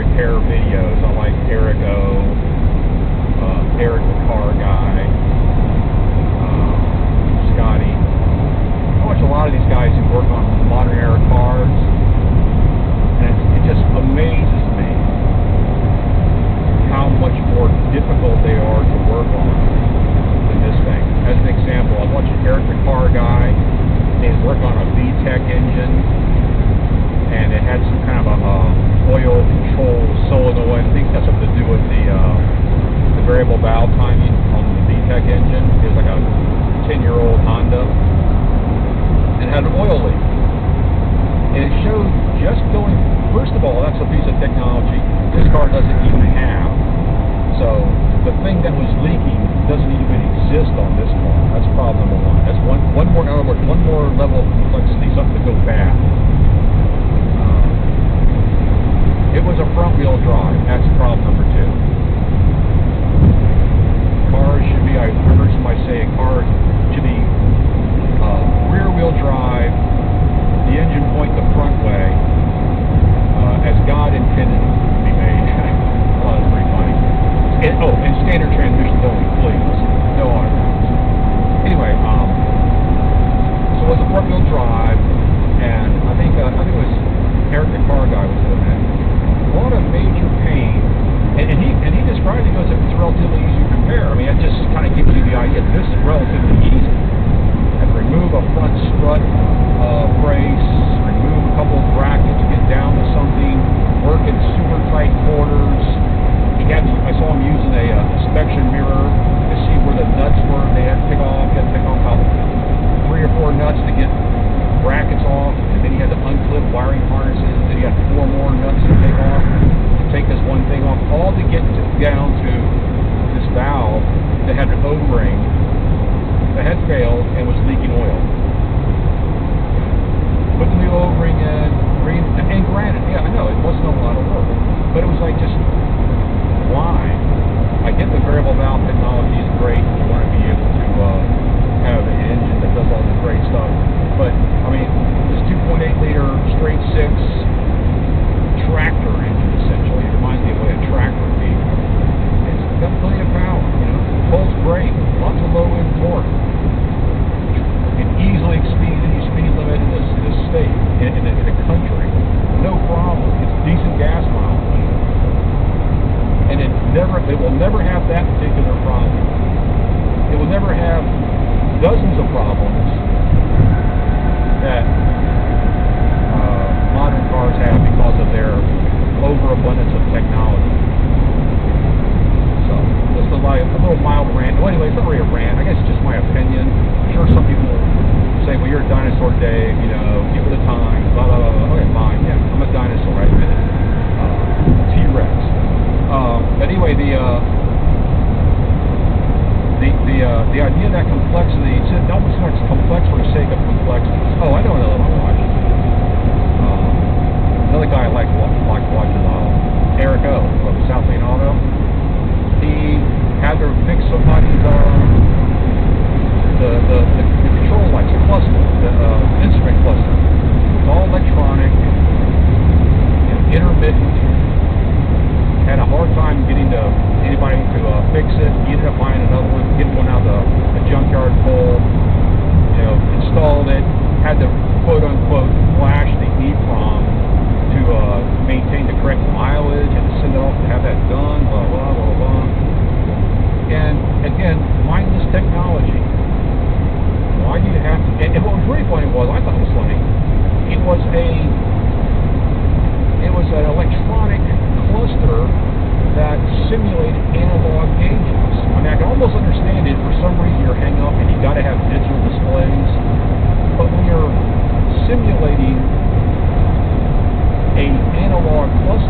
repair videos. I like Eric the car guy, Scotty. I watch a lot of these guys who work on modern era cars, and it just amazes me how much more difficult they are to work on than this thing. As an example, I was watching Eric the car guy, and he's working on a VTEC engine, and it had some kind of a oil control solenoid. I think that's something to do with the variable valve timing on the VTEC engine. It was like a 10-year-old Honda, and it had an oil leak. And it showed just going, first of all, that's a piece of technology this car doesn't even have. So the thing that was leaking doesn't even exist on this car. That's problem number one. That's one more, in other words, one more level of complexity, something to go bad. It was a front-wheel drive. That's problem number two. Cars should be, I heard somebody say, cars should be rear-wheel drive, the engine point the front way, as God intended it to be made. Oh, that's pretty funny. And standard transmissions only, please. No automatic. Anyway, so it was a front-wheel drive, and I think it was Eric the car guy was doing that. A lot of major pain, and he described it as if it's relatively easy to repair. I mean, it just kind of gives you the idea that this is relatively easy. And remove a front strut brace, remove a couple of brackets, get down to something, work in super tight quarters. I saw him using a inspection mirror to see where the nuts were. They had to pick off. He had to pick off about 3 or 4 nuts to get brackets off, and then he had to unclip wiring harnesses, and then he had 4 more nuts to take off, to take this one thing off, all to get down to this valve that had an O-ring that had failed and was leaking oil. Put the new O-ring in, and granted, yeah, I know, it wasn't a lot of work, but it was like just, why? I get the variable valve technology is great, you want to be able to have an engine that does all this great stuff, but I mean, this 2.8 liter straight 6 tractor engine, essentially, it reminds me of the way a tractor would be. It's got plenty of power, you know, pulls great, lots of low end torque. It easily exceeds any speed limit in this state, in the country, no problem. It's decent gas mileage, and it will never have that particular problem. It will never have dozens of problems that modern cars have because of their overabundance of technology. So, just a little mild rant. Well, anyway, it's not really a rant. I guess it's just my opinion. I'm sure some people say, well, you're a dinosaur, Dave, you know, give it a time, blah, blah, blah. Okay, fine, yeah, I'm a dinosaur, I admit it. T-Rex. But anyway, the idea that complexity, it's almost like it's complex for the sake of complexity. Oh, I know another one I watched. Another guy I like watching, Eric O. from South Lane Auto. He had to fix somebody's the control lights, the cluster, the instrument cluster. It was all electronic, intermittent. Had a hard time getting anybody to fix it. He ended up buying another one, getting one out of the junkyard pole. You know, installed it. Had to quote unquote flash the EEPROM to maintain the correct mileage and to send it off to have that done. Blah blah blah blah. And again, mindless technology. Why do you have to? And what was really funny was, I thought it was funny. It was an electronic cluster that simulated analog gauges. I mean, I can almost understand it. For some reason, you're hung up and you got to have digital displays. But when you're simulating an analog cluster,